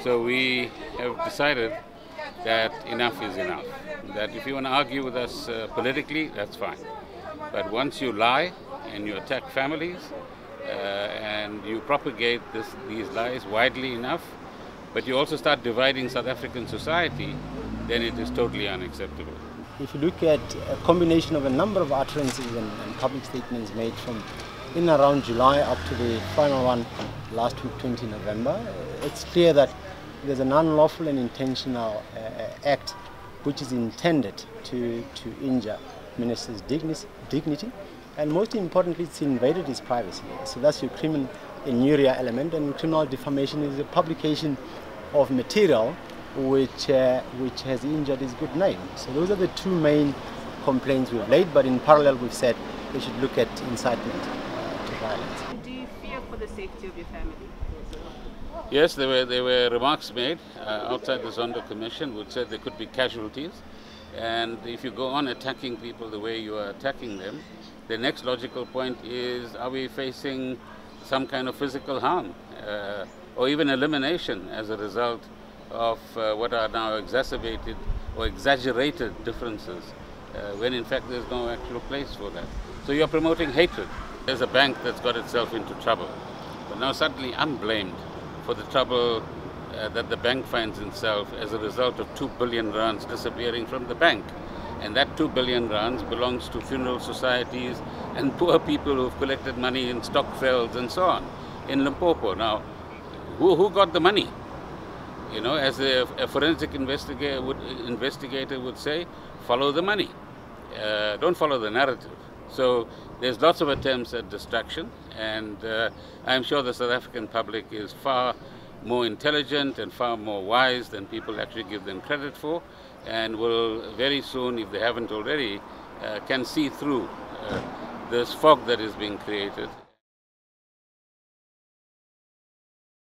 So we have decided that enough is enough. That if you want to argue with us politically, that's fine. But once you lie and you attack families and you propagate these lies widely enough, but you also start dividing South African society, then it is totally unacceptable. If you look at a combination of a number of utterances and public statements made from in and around July up to the final one last week, 20 November, it's clear that there's an unlawful and intentional act which is intended to injure Minister's dignity, and most importantly, it's invaded his privacy. So that's your crimen injuria element, and criminal defamation is a publication of material which has injured his good name. So those are the two main complaints we've laid, but in parallel we've said we should look at incitement to violence. Do you fear for the safety of your family? Yes, there were remarks made outside the Zondo Commission which said there could be casualties, and if you go on attacking people the way you are attacking them, the next logical point is, are we facing some kind of physical harm or even elimination as a result of what are now exacerbated or exaggerated differences when in fact there's no actual place for that. So you're promoting hatred. There's a bank that's got itself into trouble, but now suddenly I'm blamed for the trouble that the bank finds itself as a result of 2 billion rands disappearing from the bank. And that 2 billion rands belongs to funeral societies and poor people who've collected money in Stockvelds and so on in Limpopo. Now, who got the money? You know, as a forensic investigator would say, follow the money. Don't follow the narrative. So there's lots of attempts at distraction, and I'm sure the South African public is far more intelligent and far more wise than people actually give them credit for, and will very soon, if they haven't already, can see through this fog that is being created.